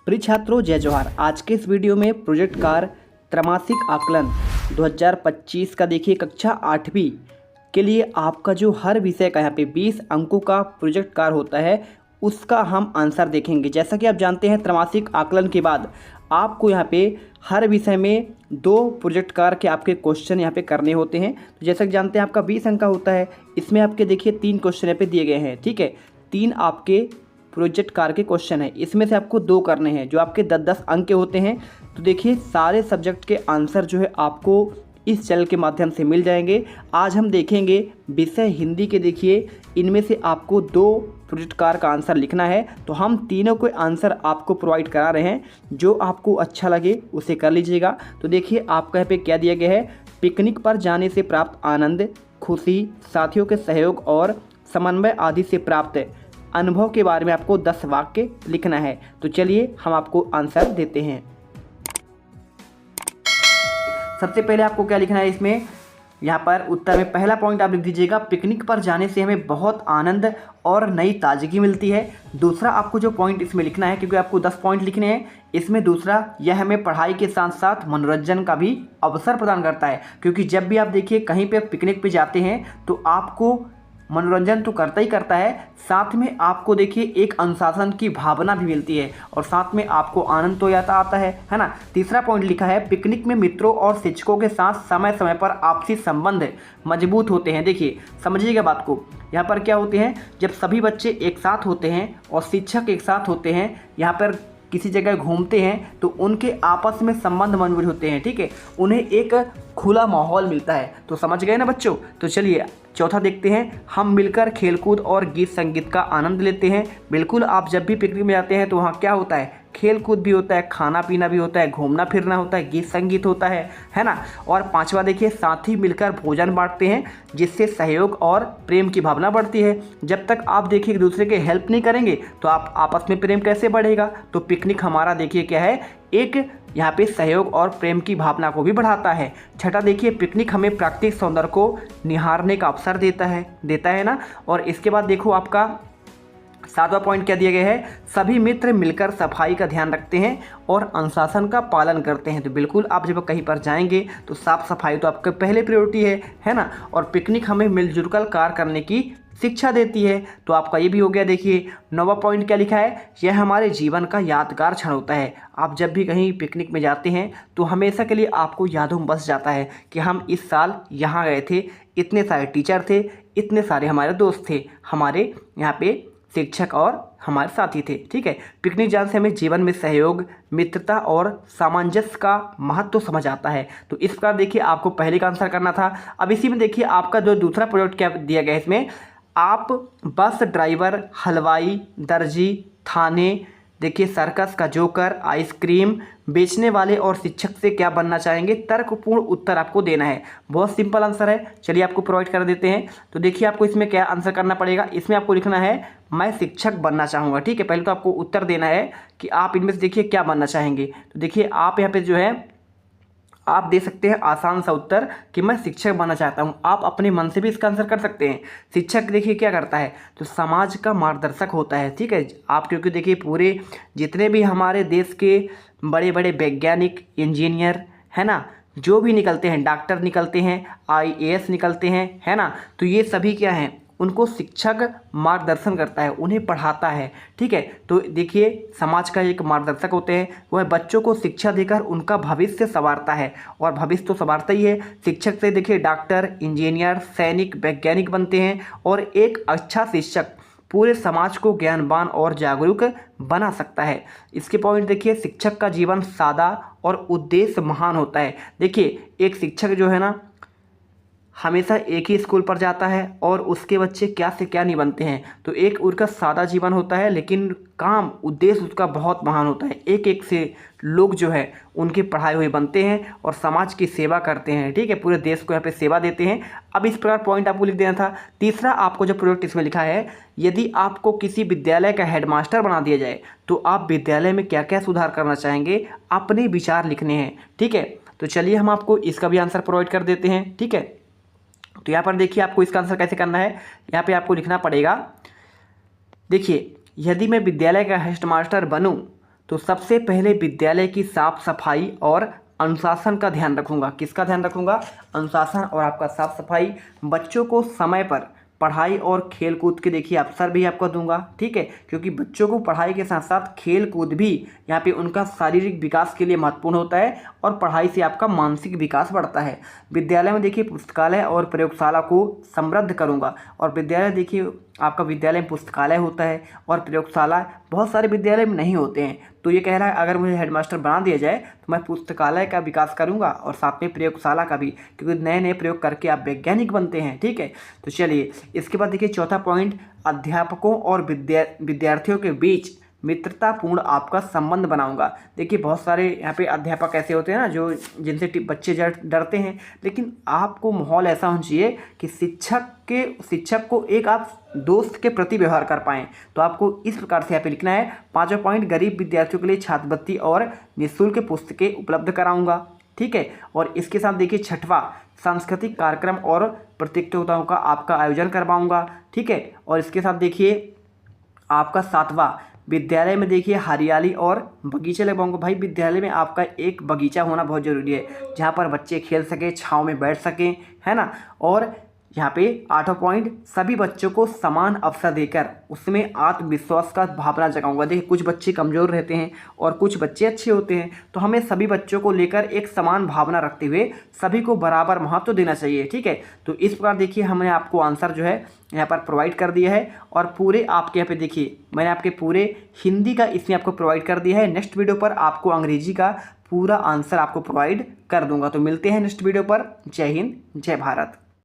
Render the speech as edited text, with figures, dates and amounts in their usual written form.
प्रिय छात्रों, जय जवाहर। आज के इस वीडियो में प्रोजेक्ट कार्य त्रैमासिक आकलन 2025 का देखिए कक्षा 8वीं के लिए आपका जो हर विषय का यहाँ पे 20 अंकों का प्रोजेक्ट कार्य होता है उसका हम आंसर देखेंगे। जैसा कि आप जानते हैं त्रैमासिक आकलन के बाद आपको यहाँ पे हर विषय में 2 प्रोजेक्ट कार्य के आपके क्वेश्चन यहाँ पे करने होते हैं। तो जैसा कि जानते हैं आपका 20 अंक का होता है, इसमें आपके देखिए 3 क्वेश्चन यहाँ पे दिए गए हैं। ठीक है, 3 आपके प्रोजेक्ट कार्य के क्वेश्चन है, इसमें से आपको 2 करने हैं जो आपके 10-10 अंक के होते हैं। तो देखिए सारे सब्जेक्ट के आंसर जो है आपको इस चैनल के माध्यम से मिल जाएंगे। आज हम देखेंगे विषय हिंदी के, देखिए इनमें से आपको 2 प्रोजेक्ट कार्य का आंसर लिखना है। तो हम तीनों के आंसर आपको प्रोवाइड करा रहे हैं, जो आपको अच्छा लगे उसे कर लीजिएगा। तो देखिए आपका यहाँ पे क्या दिया गया है, पिकनिक पर जाने से प्राप्त आनंद, खुशी, साथियों के सहयोग और समन्वय आदि से प्राप्त अनुभव के बारे में आपको 10 वाक्य लिखना है। तो चलिए हम आपको आंसर देते हैं। सबसे पहले आपको क्या लिखना है, इसमें यहाँ पर उत्तर में पहला पॉइंट आप लिख दीजिएगा, पिकनिक पर जाने से हमें बहुत आनंद और नई ताजगी मिलती है। दूसरा आपको जो पॉइंट इसमें लिखना है, क्योंकि आपको 10 पॉइंट लिखने हैं, इसमें दूसरा यह हमें पढ़ाई के साथ साथ मनोरंजन का भी अवसर प्रदान करता है। क्योंकि जब भी आप देखिए कहीं पर पिकनिक पे जाते हैं तो आपको मनोरंजन तो करता ही करता है, साथ में आपको देखिए एक अनुशासन की भावना भी मिलती है और साथ में आपको आनंद तो आता है ना। तीसरा पॉइंट लिखा है, पिकनिक में मित्रों और शिक्षकों के साथ समय समय पर आपसी संबंध मजबूत होते हैं। देखिए समझिएगा बात को, यहाँ पर क्या होते हैं, जब सभी बच्चे एक साथ होते हैं और शिक्षक एक साथ होते हैं, यहाँ पर किसी जगह घूमते हैं तो उनके आपस में संबंध मजबूत होते हैं। ठीक है, उन्हें एक खुला माहौल मिलता है। तो समझ गए ना बच्चों। तो चलिए चौथा देखते हैं, हम मिलकर खेलकूद और गीत संगीत का आनंद लेते हैं। बिल्कुल, आप जब भी पिकनिक में जाते हैं तो वहाँ क्या होता है, खेल कूद भी होता है, खाना पीना भी होता है, घूमना फिरना होता है, गीत संगीत होता है ना। और पांचवा देखिए, साथ ही मिलकर भोजन बांटते हैं जिससे सहयोग और प्रेम की भावना बढ़ती है। जब तक आप देखिए एक दूसरे के हेल्प नहीं करेंगे तो आप आपस में प्रेम कैसे बढ़ेगा। तो पिकनिक हमारा देखिए क्या है, एक यहाँ पे सहयोग और प्रेम की भावना को भी बढ़ाता है। छठा देखिए, पिकनिक हमें प्राकृतिक सौंदर्य को निहारने का अवसर देता है ना। और इसके बाद देखो आपका 7वां पॉइंट क्या दिया गया है, सभी मित्र मिलकर सफाई का ध्यान रखते हैं और अनुशासन का पालन करते हैं। तो बिल्कुल आप जब कहीं पर जाएंगे तो साफ सफाई तो आपके पहले प्रायोरिटी है ना। और पिकनिक हमें मिलजुल कर कार्य करने की शिक्षा देती है। तो आपका ये भी हो गया। देखिए 9वां पॉइंट क्या लिखा है, यह हमारे जीवन का यादगार क्षण होता है। आप जब भी कहीं पिकनिक में जाते हैं तो हमेशा के लिए आपको यादों में बस जाता है कि हम इस साल यहाँ गए थे, इतने सारे टीचर थे, इतने सारे हमारे दोस्त थे, हमारे यहाँ पे शिक्षक और हमारे साथी थे। ठीक है, पिकनिक जाने से हमें जीवन में सहयोग, मित्रता और सामंजस्य का महत्व समझ आता है। तो इस प्रकार देखिए आपको पहले का आंसर करना था। अब इसी में देखिए आपका जो दूसरा प्रोजेक्ट क्या दिया गया है, इसमें आप बस ड्राइवर, हलवाई, दर्जी, थाने, देखिए सर्कस का जोकर, आइसक्रीम बेचने वाले और शिक्षक से क्या बनना चाहेंगे, तर्कपूर्ण उत्तर आपको देना है। बहुत सिंपल आंसर है, चलिए आपको प्रोवाइड कर देते हैं। तो देखिए आपको इसमें क्या आंसर करना पड़ेगा, इसमें आपको लिखना है मैं शिक्षक बनना चाहूँगा। ठीक है, पहले तो आपको उत्तर देना है कि आप इनमें से देखिए क्या बनना चाहेंगे। तो देखिए आप यहाँ पे जो है आप दे सकते हैं आसान सा उत्तर कि मैं शिक्षक बनना चाहता हूं। आप अपने मन से भी इसका आंसर कर सकते हैं। शिक्षक देखिए क्या करता है, तो समाज का मार्गदर्शक होता है। ठीक है, आप क्योंकि देखिए पूरे जितने भी हमारे देश के बड़े बड़े वैज्ञानिक, इंजीनियर है ना, जो भी निकलते हैं, डॉक्टर निकलते हैं, IAS निकलते हैं, है ना, तो ये सभी क्या हैं, उनको शिक्षक मार्गदर्शन करता है, उन्हें पढ़ाता है। ठीक है, तो देखिए समाज का एक मार्गदर्शक होते हैं, वह बच्चों को शिक्षा देकर उनका भविष्य संवारता है। और भविष्य तो संवारता ही है, शिक्षक से देखिए डॉक्टर, इंजीनियर, सैनिक, वैज्ञानिक बनते हैं। और एक अच्छा शिक्षक पूरे समाज को ज्ञानवान और जागरूक बना सकता है। इसके पॉइंट देखिए, शिक्षक का जीवन सादा और उद्देश्य महान होता है। देखिए एक शिक्षक जो है ना हमेशा एक ही स्कूल पर जाता है और उसके बच्चे क्या से क्या नहीं बनते हैं। तो एक उनका सादा जीवन होता है, लेकिन काम उद्देश्य उसका बहुत महान होता है। एक एक से लोग जो है उनके पढ़ाए हुए बनते हैं और समाज की सेवा करते हैं। ठीक है, पूरे देश को यहाँ पे सेवा देते हैं। अब इस प्रकार पॉइंट आपको लिख देना था। तीसरा आपको जो प्रोजेक्ट इसमें लिखा है, यदि आपको किसी विद्यालय का हेडमास्टर बना दिया जाए तो आप विद्यालय में क्या क्या सुधार करना चाहेंगे, अपने विचार लिखने हैं। ठीक है, तो चलिए हम आपको इसका भी आंसर प्रोवाइड कर देते हैं। ठीक है, तो यहाँ पर देखिए आपको इसका आंसर कैसे करना है, यहाँ पे आपको लिखना पड़ेगा। देखिए यदि मैं विद्यालय का हेडमास्टर बनूं तो सबसे पहले विद्यालय की साफ सफाई और अनुशासन का ध्यान रखूंगा। किसका ध्यान रखूंगा? अनुशासन और आपका साफ सफाई। बच्चों को समय पर पढ़ाई और खेल कूद के देखिए अवसर भी आपको दूंगा, ठीक है, क्योंकि बच्चों को पढ़ाई के साथ साथ खेल कूद भी यहाँ पे उनका शारीरिक विकास के लिए महत्वपूर्ण होता है और पढ़ाई से आपका मानसिक विकास बढ़ता है। विद्यालय में देखिए पुस्तकालय और प्रयोगशाला को समृद्ध करूँगा। और विद्यालय देखिए आपका विद्यालय में पुस्तकालय होता है और प्रयोगशाला बहुत सारे विद्यालय में नहीं होते हैं, तो ये कह रहा है अगर मुझे हेडमास्टर बना दिया जाए तो मैं पुस्तकालय का विकास करूंगा और साथ में प्रयोगशाला का भी, क्योंकि नए नए प्रयोग करके आप वैज्ञानिक बनते हैं, ठीक है। तो चलिए इसके बाद देखिए चौथा पॉइंट, अध्यापकों और विद्यार्थियों के बीच मित्रतापूर्ण आपका संबंध बनाऊंगा। देखिए बहुत सारे यहाँ पे अध्यापक ऐसे होते हैं ना जो जिनसे बच्चे डरते हैं, लेकिन आपको माहौल ऐसा होना चाहिए कि शिक्षक को एक आप दोस्त के प्रति व्यवहार कर पाएँ। तो आपको इस प्रकार से यहाँ पे लिखना है। पांचवा पॉइंट, गरीब विद्यार्थियों के लिए छात्रवृत्ति और निःशुल्क पुस्तकें उपलब्ध कराऊंगा, ठीक है। और इसके साथ देखिए छठवां, सांस्कृतिक कार्यक्रम और प्रतियोगिताओं का आपका आयोजन करवाऊंगा, ठीक है। और इसके साथ देखिए आपका सातवां, विद्यालय में देखिए हरियाली और बगीचे लगवाऊंगा। भाई विद्यालय में आपका एक बगीचा होना बहुत ज़रूरी है जहाँ पर बच्चे खेल सकें, छाँव में बैठ सकें, है ना। और यहाँ पे आठवां पॉइंट, सभी बच्चों को समान अवसर देकर उसमें आत्मविश्वास का भावना जगाऊंगा। देखिए कुछ बच्चे कमज़ोर रहते हैं और कुछ बच्चे अच्छे होते हैं, तो हमें सभी बच्चों को लेकर एक समान भावना रखते हुए सभी को बराबर महत्व देना चाहिए, ठीक है। तो इस प्रकार देखिए हमने आपको आंसर जो है यहाँ पर प्रोवाइड कर दिया है और पूरे आपके यहाँ पे देखिए मैंने आपके पूरे हिंदी का इसमें आपको प्रोवाइड कर दिया है। नेक्स्ट वीडियो पर आपको अंग्रेजी का पूरा आंसर आपको प्रोवाइड कर दूंगा। तो मिलते हैं नेक्स्ट वीडियो पर। जय हिंद, जय भारत।